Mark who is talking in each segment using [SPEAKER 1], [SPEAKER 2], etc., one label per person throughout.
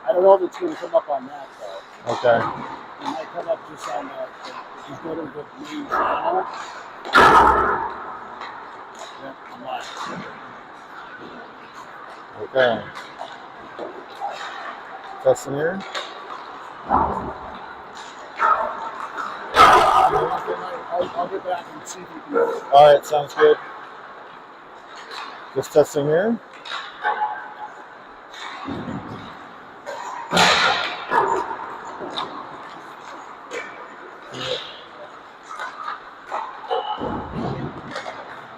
[SPEAKER 1] I don't know if it's going to come up on that though.
[SPEAKER 2] Okay.
[SPEAKER 1] It might come up just on just go to the main channel. Yep, I'm live.
[SPEAKER 2] Okay. Testing here.
[SPEAKER 1] I'll get back and see if you can.
[SPEAKER 2] All right, sounds good. Just testing here.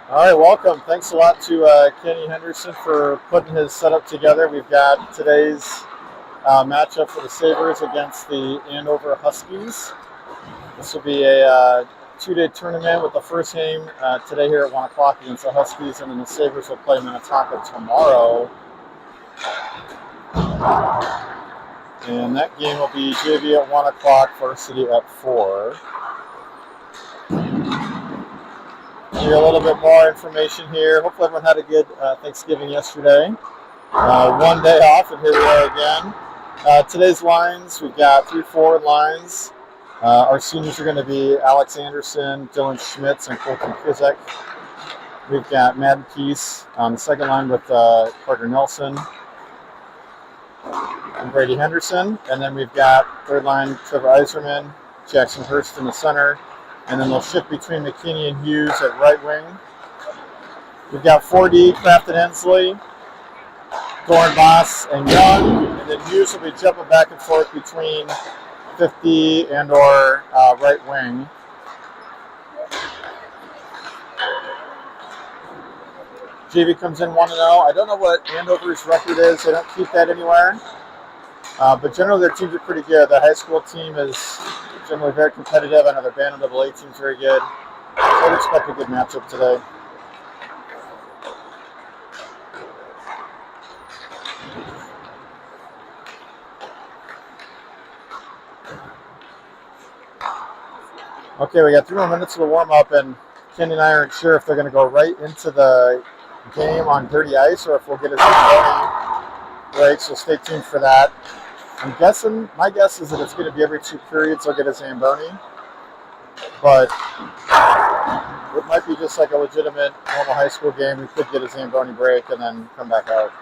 [SPEAKER 2] All right, welcome. Thanks a lot to Kenny Henderson for putting his setup together. We've got today's matchup for the Sabres against the Andover Huskies. This will be a two-day tournament with the first game today here at 1 o'clock against the Huskies, and then the Sabres will play Minnetonka tomorrow. And that game will be JV at 1 o'clock, varsity at 4. Give you a little bit more information here. Hopefully everyone had a good Thanksgiving yesterday. 1 day off, and here we are again. Today's lines, we've got 3 forward lines. Our seniors are going to be Alex Anderson, Dylan Schmitz, and Colton Krizek. We've got Madden Peace on the second line with Carter Nelson and Brady Henderson. And then we've got third line Trevor Iserman, Jackson Hurst in the center. And then they'll shift between McKinney and Hughes at right wing. We've got 4D, Crafton Hensley, Doran Moss, and Young. And then Hughes will be jumping back and forth between 50 and or right wing. JV comes in 1-0. I don't know what Andover's record is. They don't keep that anywhere. But generally their teams are pretty good. The high school team is generally very competitive. I know their Bantam AA team's very good. So I'd expect a good matchup today. Okay, we got 3 more minutes of the warm-up, and Kenny and I aren't sure if they're going to go right into the game on dirty ice or if we'll get a Zamboni break, so stay tuned for that. My guess is that it's going to be every 2 periods they'll get a Zamboni, but it might be just like a legitimate normal high school game. We could get a Zamboni break and then come back out.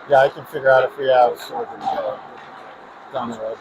[SPEAKER 2] Yeah, I can figure out if we have sort of down the road.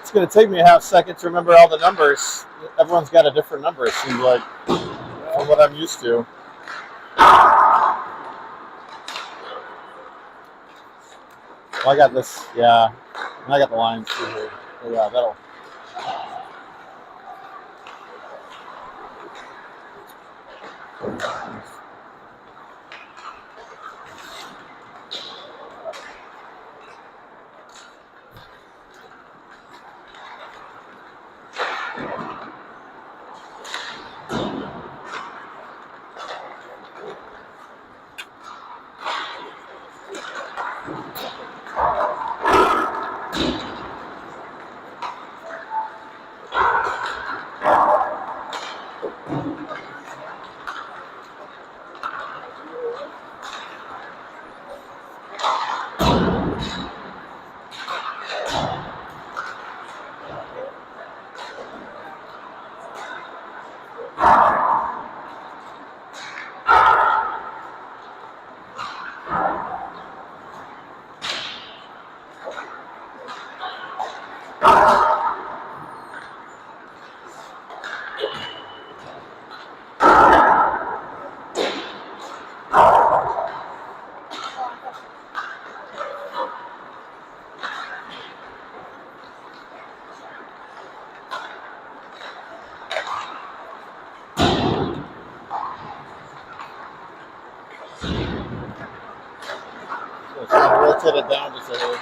[SPEAKER 2] It's going to take me a half second to remember all the numbers. Everyone's got a different number, it seems like, from what I'm used to. Well, I got this, yeah. And I got the lines too here. So yeah, that'll. rotate it down just a little.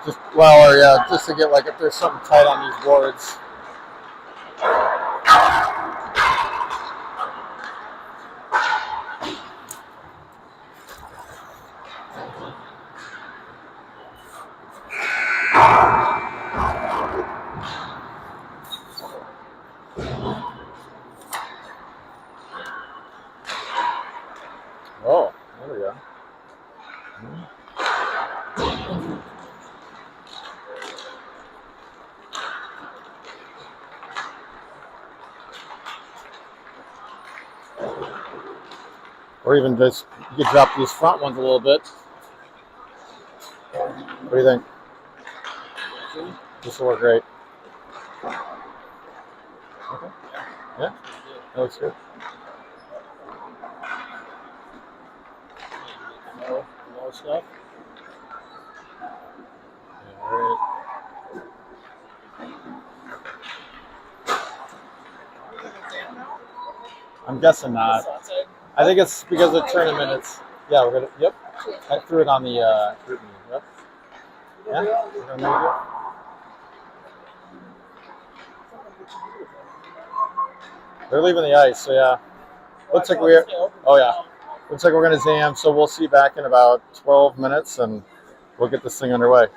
[SPEAKER 2] Just well, or yeah, just to get like if there's something tight on these boards. Oh, there we go. Or even just, you could drop these front ones a little bit. What do you think? This will work great. Okay. Yeah, that looks good.
[SPEAKER 1] Low stuff.
[SPEAKER 2] All right. I'm guessing not. I think it's because of the tournament. It's yeah, we're gonna. Yep, I threw it on the group meeting. Yep. Yeah, we're gonna move it. They're leaving the ice, so yeah. Looks like we're. Oh yeah. Looks like we're gonna jam. So we'll see you back in about 12 minutes, and we'll get this thing underway.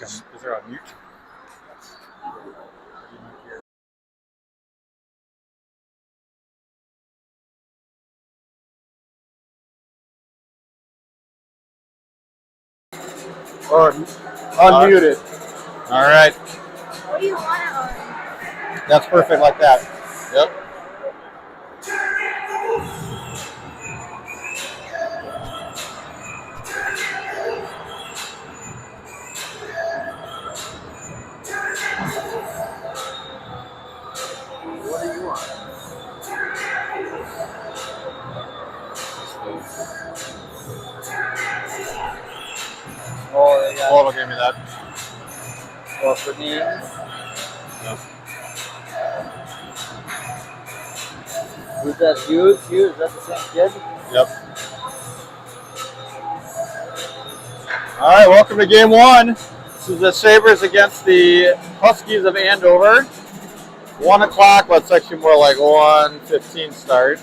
[SPEAKER 2] Is there a mute?
[SPEAKER 3] Or unmuted.
[SPEAKER 2] All right.
[SPEAKER 4] What do you want it on?
[SPEAKER 2] That's perfect like that. Yep.
[SPEAKER 3] What do you want? Oh, they got
[SPEAKER 2] Volvo gave me that.
[SPEAKER 3] for me.
[SPEAKER 2] Yep.
[SPEAKER 3] Who's that? Hughes? Hughes? Is that the same kid?
[SPEAKER 2] Yep. All right, welcome to game one. This is the Sabres against the Huskies of Andover. 1 o'clock, well, it's actually more like 1:15 start.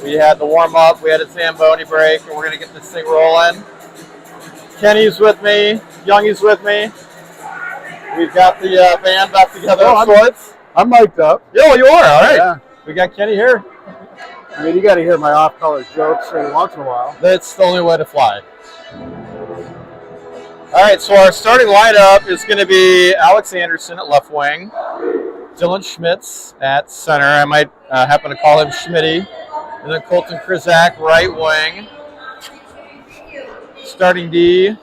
[SPEAKER 2] We had the warm-up, we had a Zamboni break, and we're going to get this thing rolling. Kenny's with me, Youngie's with me. We've got the band back together of sorts.
[SPEAKER 3] I'm mic'd up.
[SPEAKER 2] Yo, you are, all right.
[SPEAKER 3] Yeah.
[SPEAKER 2] We got Kenny here.
[SPEAKER 3] I mean, you got to hear my off-color jokes every once in a while.
[SPEAKER 2] That's the only way to fly. All right, so our starting lineup is going to be Alex Anderson at left wing, Dylan Schmitz at center. I might happen to call him Schmitty. And then Colton Krizak, right wing. Starting D,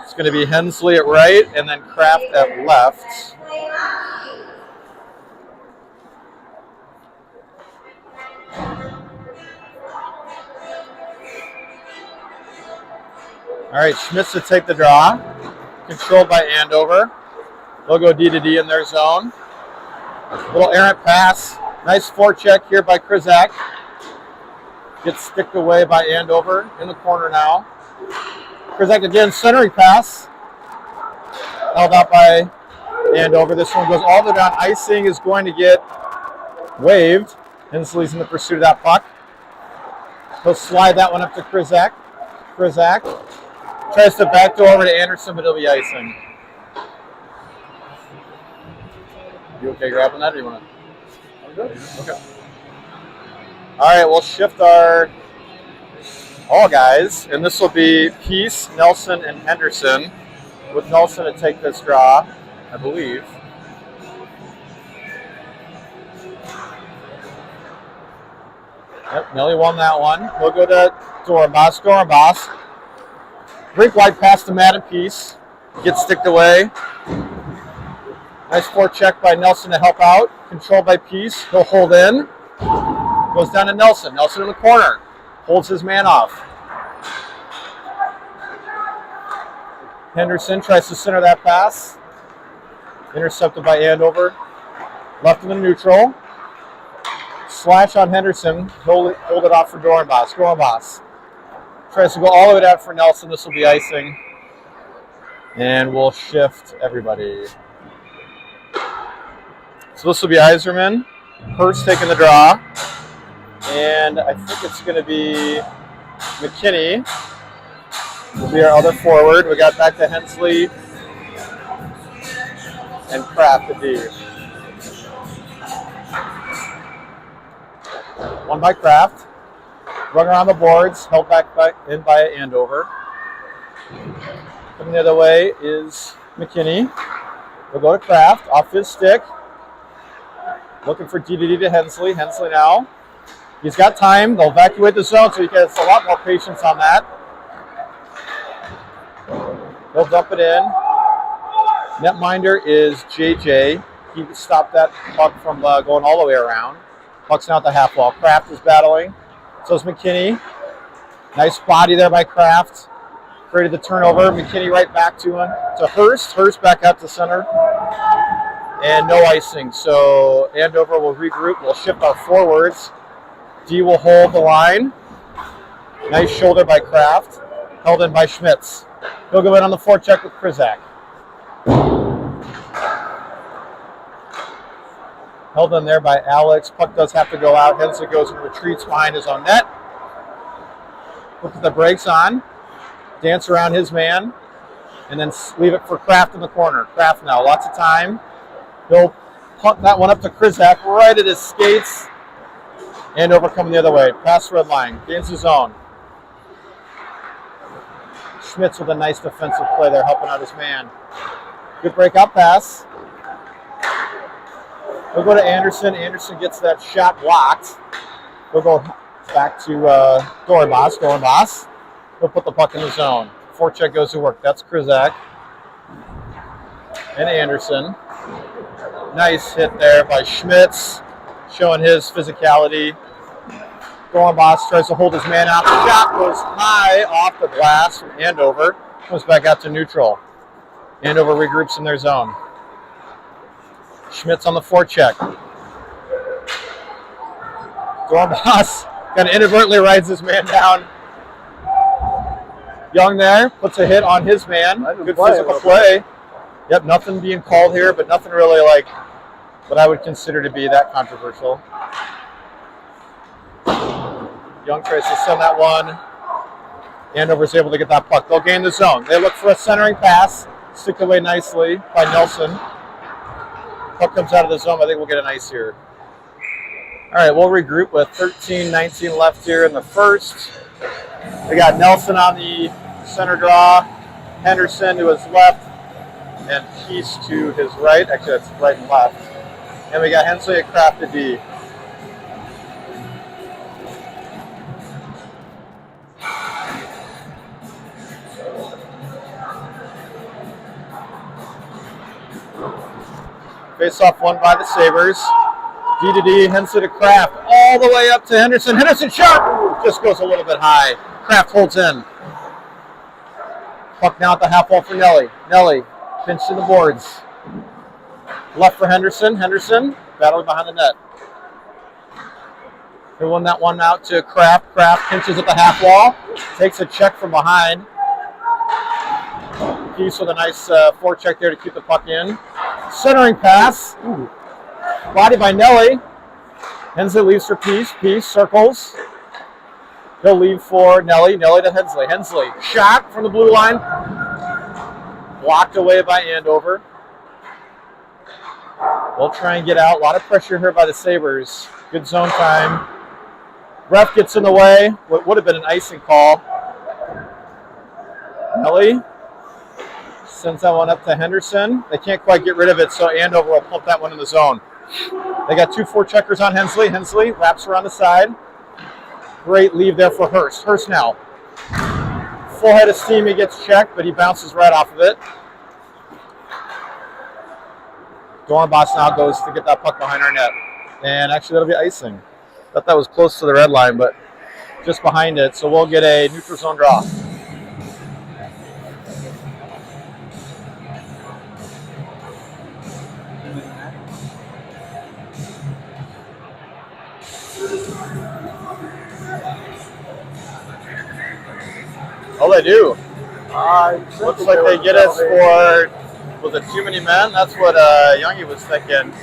[SPEAKER 2] it's going to be Hensley at right, and then Kraft at left. All right, Schmitz to take the draw. Controlled by Andover. They'll go D to D in their zone. Little errant pass. Nice forecheck here by Krizak. Gets sticked away by Andover in the corner now. Krizak again, centering pass. Held out by Andover. This one goes all the way down. Icing is going to get waved. Hensley's in the pursuit of that puck. He'll slide that one up to Krizak. Krizak tries to backdoor over to Anderson, but it'll be icing. You okay grabbing that, or you want to? Okay. All right, we'll shift our all guys, and this will be Peace, Nelson, and Henderson, with Nelson to take this draw, I believe. Yep, Nelly won that one. We'll go to Dornbos. Dornbos. Brink wide pass to Madden Peace. Gets sticked away. Nice forecheck by Nelson to help out. Controlled by Peace. He'll hold in. Goes down to Nelson. Nelson in the corner. Holds his man off. Henderson tries to center that pass. Intercepted by Andover. Left in the neutral. Slash on Henderson. Hold it off for Dornbos. Dornbos tries to go all the way down for Nelson. This will be icing. And we'll shift everybody. So this will be Iserman. Hurst taking the draw. And I think it's going to be McKinney. Will be our other forward. We got back to Hensley and Kraft at D. One by Kraft. Run around the boards. Held back in by Andover. Coming the other way is McKinney. We'll go to Kraft. Off his stick. Looking for DDD to Hensley. Hensley now. He's got time. They'll evacuate the zone, so he gets a lot more patience on that. He'll dump it in. Netminder is JJ. He stopped that puck from going all the way around. Puck's now at the half wall. Kraft is battling. So is McKinney. Nice body there by Kraft. Created the turnover. McKinney right back to him. To Hurst. Hurst back out to center. And no icing. So Andover will regroup. We'll shift our forwards. D will hold the line. Nice shoulder by Kraft. Held in by Schmitz. He'll go in on the forecheck with Krizak. Held in there by Alex. Puck does have to go out. Hensley goes and retreats behind his own net. Put the brakes on. Dance around his man. And then leave it for Kraft in the corner. Kraft now, lots of time. He'll punt that one up to Krizak right at his skates. Andover coming the other way. Pass red line. Gains his own. Schmitz with a nice defensive play there, helping out his man. Good breakout pass. We'll go to Anderson. Anderson gets that shot blocked. We'll go back to Dornbos. Dornbos. He'll put the puck in the zone. Forecheck goes to work. That's Krizak. And Anderson. Nice hit there by Schmitz, showing his physicality. Dornbos tries to hold his man out. The shot goes high off the glass from Andover. Comes back out to neutral. Andover regroups in their zone. Schmitz on the forecheck. Dornbos kind of inadvertently rides his man down. Young there puts a hit on his man. Good physical play. Yep, nothing being called here, but nothing really like what I would consider to be that controversial. Young tries to send that one. Andover's able to get that puck. They'll gain the zone. They look for a centering pass. Sticked away nicely by Nelson. Puck comes out of the zone. I think we'll get an ice here. All right, we'll regroup with 13-19 left here in the first. We got Nelson on the center draw. Henderson to his left. And Peace to his right. Actually, that's right and left. And we got Hensley and Kraft at D. Face-off won by the Sabres. D to D, Hensley to Kraft. All the way up to Henderson. Henderson shot! Just goes a little bit high. Kraft holds in. Puck now at the half wall for Nelly. Nelly pinched to the boards. Left for Henderson. Henderson battling behind the net. He won that one out to Kraft. Kraft pinches at the half wall. Takes a check from behind. Peace with a nice forecheck there to keep the puck in. Centering pass. Ooh. Body by Nelly. Hensley leaves for Peace. Peace circles. He'll leave for Nelly. Nelly to Hensley. Hensley. Shot from the blue line. Blocked away by Andover. We'll try and get out. A lot of pressure here by the Sabres. Good zone time. Ref gets in the way. What would have been an icing call. Nelly sends that one up to Henderson. They can't quite get rid of it, so Andover will pump that one in the zone. They got 2 forecheckers on Hensley. Hensley wraps around the side. Great leave there for Hurst. Hurst now. Full head of steam. He gets checked, but he bounces right off of it. Dornbos now goes to get that puck behind our net. And actually, that'll be icing. Thought that was close to the red line, but just behind it. So we'll get a neutral zone draw. Oh, they do. Looks like they get us for, was it too many men? That's what Youngie was thinking.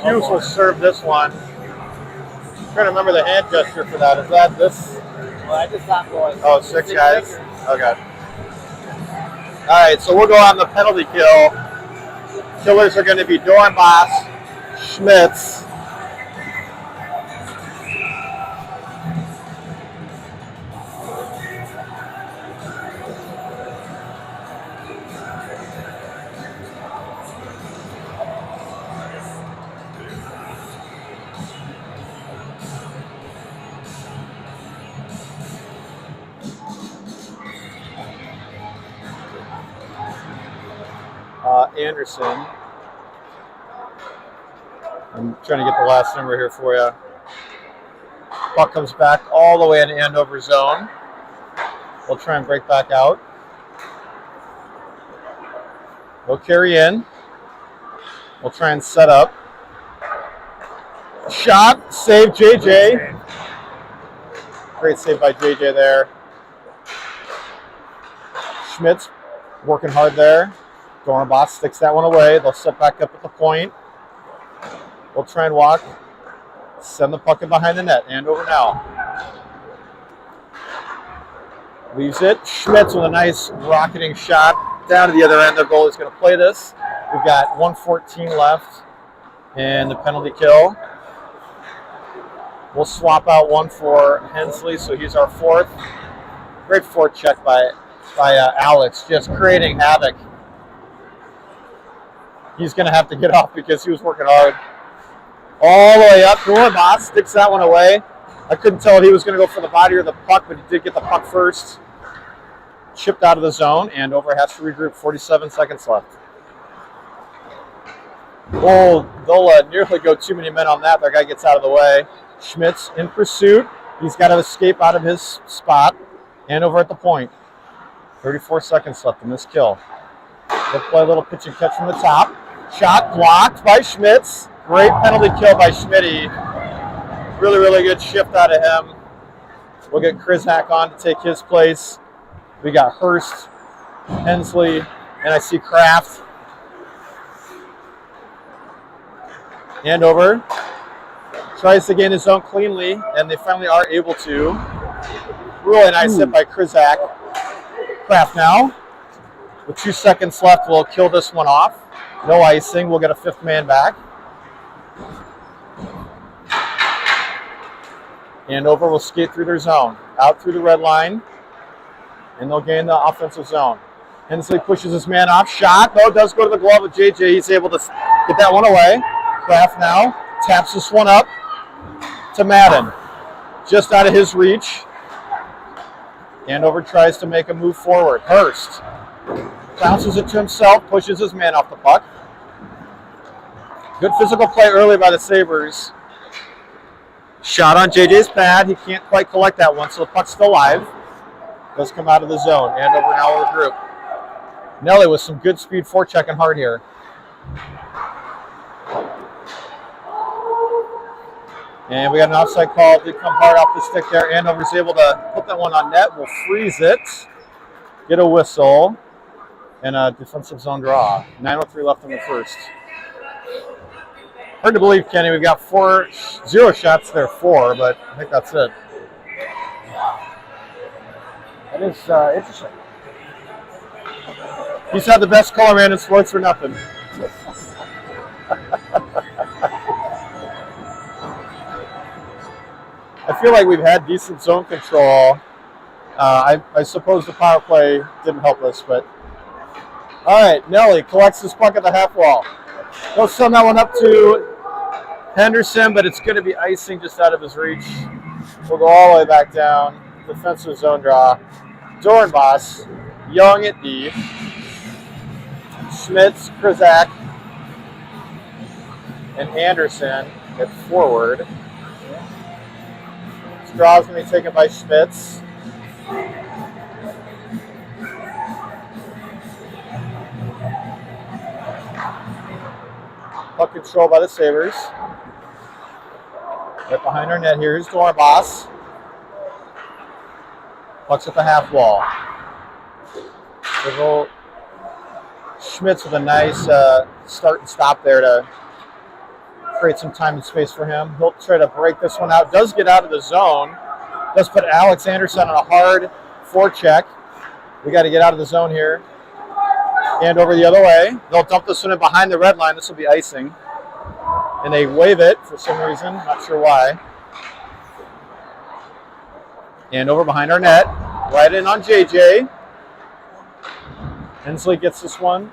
[SPEAKER 2] Hughes will serve this one. I'm trying to remember the hand gesture for that. Is that this?
[SPEAKER 3] Well, I just thought was.
[SPEAKER 2] Oh, 6 guys? Okay. All right, so we'll go on the penalty kill. Killers are going to be Dornbos, Schmitz, Anderson. I'm trying to get the last number here for you. Puck comes back all the way in Andover zone. We'll try and break back out. We'll carry in. We'll try and set up. Shot, save JJ. Great save by JJ there. Schmitz working hard there. Dornbos sticks that one away. They'll set back up at the point. We'll try and walk. Send the puck in behind the net. Andover now. Leaves it. Schmitz with a nice rocketing shot down to the other end. Their goalie's going to play this. We've got 1:14 left in the penalty kill. We'll swap out one for Hensley, so he's our fourth. Great forecheck by Alex, just creating havoc. He's going to have to get off because he was working hard. All the way up. Dornbos sticks that one away. I couldn't tell if he was going to go for the body or the puck, but he did get the puck first. Chipped out of the zone. Andover has to regroup. 47 seconds left. Oh, they'll nearly go too many men on that. Their guy gets out of the way. Schmitz in pursuit. He's got to escape out of his spot. Andover at the point. 34 seconds left in this kill. They'll play a little pitch and catch from the top. Shot blocked by Schmitz. Great penalty kill by Schmitty. Really, really good shift out of him. We'll get Krizak on to take his place. We got Hurst, Hensley, and I see Kraft. Andover tries to gain his own cleanly, and they finally are able to. Really nice hit by Krizak. Kraft now. With 2 seconds left, we'll kill this one off. No icing. We'll get a fifth man back. Andover will skate through their zone. Out through the red line. And they'll gain the offensive zone. Hensley pushes his man off. Shot. No, does go to the glove of JJ. He's able to get that one away. Kraft now taps this one up to Madden. Just out of his reach. Andover tries to make a move forward. Hurst bounces it to himself, pushes his man off the puck. Good physical play early by the Sabres. Shot on JJ's pad. He can't quite collect that one, so the puck's still live. Does come out of the zone. Andover now over group. Nelly with some good speed forechecking hard here. And we got an offside call. Did come hard off the stick there. Andover's able to put that one on net. We'll freeze it. Get a whistle. And a defensive zone draw. 9:03 left in the first. Hard to believe, Kenny. We've got 0 shots there, 4, but I think that's it.
[SPEAKER 1] That is interesting.
[SPEAKER 2] He's had the best color man in sports for nothing. I feel like we've had decent zone control. I suppose the power play didn't help us, but all right, Nelly collects this puck at the half wall. He'll send that one up to Henderson, but it's going to be icing just out of his reach. We'll go all the way back down. Defensive zone draw. Dornbos, Young at D. Schmitz, Krizak, and Anderson at forward. This draw is going to be taken by Schmitz. Puck control by the Sabres. Right behind our net here. Here's Dornbos. Puck's at the half wall. Little Schmitz with a nice start and stop there to create some time and space for him. He'll try to break this one out. Does get out of the zone. Does put Alex Anderson on a hard forecheck. We got to get out of the zone here. And over the other way. They'll dump this one in behind the red line. This will be icing. And they wave it for some reason. Not sure why. And over behind our net. Right in on JJ. Hensley gets this one.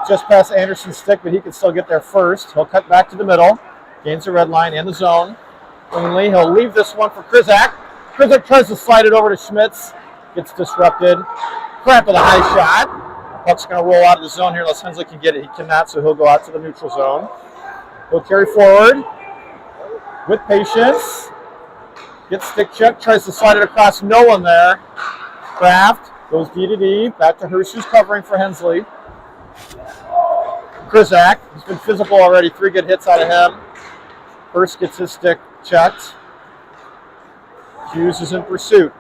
[SPEAKER 2] Just past Anderson's stick, but he can still get there first. He'll cut back to the middle. Gains the red line and the zone. Cleanly, he'll leave this one for Krizak. Krizak tries to slide it over to Schmitz. Gets disrupted. Crap with a high shot. Puck's going to roll out of the zone here unless Hensley can get it. He cannot, so he'll go out to the neutral zone. He'll carry forward with patience. Gets stick check. Tries to slide it across. No one there. Kraft goes D to D. Back to Hurst, who's covering for Hensley. Krizak, he's been physical already. 3 good hits out of him. Hurst gets his stick checked. Hughes is in pursuit.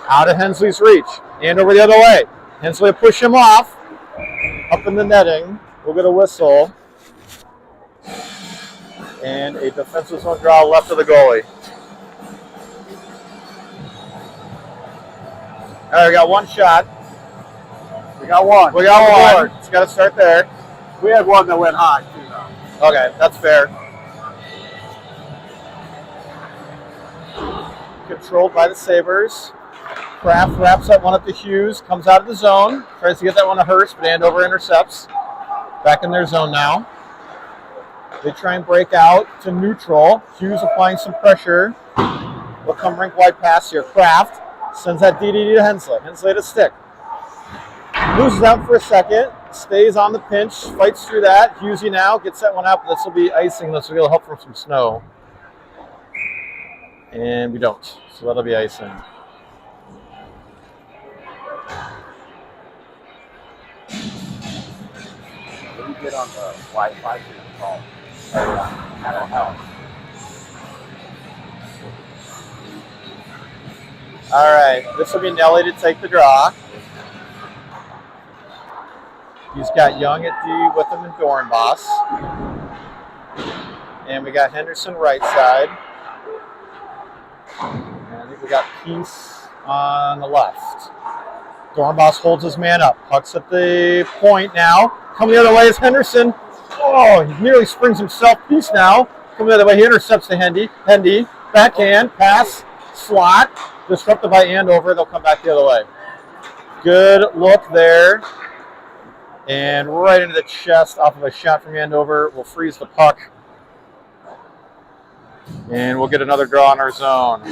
[SPEAKER 2] Out of Hensley's reach. And over the other way. Hensley will push him off. Up in the netting. We'll get a whistle. And a defensive zone draw left of the goalie. All right, we got one shot.
[SPEAKER 1] We got one.
[SPEAKER 2] We got one. It's got to start there.
[SPEAKER 1] We had one that went high, too, though.
[SPEAKER 2] Okay, that's fair. Controlled by the Sabres. Kraft wraps that one up to Hughes. Comes out of the zone. Tries to get that one to Hurst, but Andover intercepts. Back in their zone now. They try and break out to neutral. Hughes applying some pressure. Will come rink wide pass here. Kraft sends that DDD to Hensley. Hensley to stick. Loses out for a second. Stays on the pinch. Fights through that. Hughesy now gets that one out. This will be icing. This will be a help from some snow. And we don't. So that'll be icing.
[SPEAKER 1] What do you get on the Wi-Fi call? That'll help.
[SPEAKER 2] All right. This will be Nelly to take the draw. He's got Young at D with him and Dornbos. And we got Henderson right side. And I think we got Peace on the left. Dornbos holds his man up. Puck's at the point now. Coming the other way is Henderson. Oh, he nearly springs himself. Peace now. Coming the other way. He intercepts to Hendy. Hendy. Backhand. Pass. Slot. Disrupted by Andover. They'll come back the other way. Good look there. And right into the chest off of a shot from Andover. We'll freeze the puck. And we'll get another draw in our zone.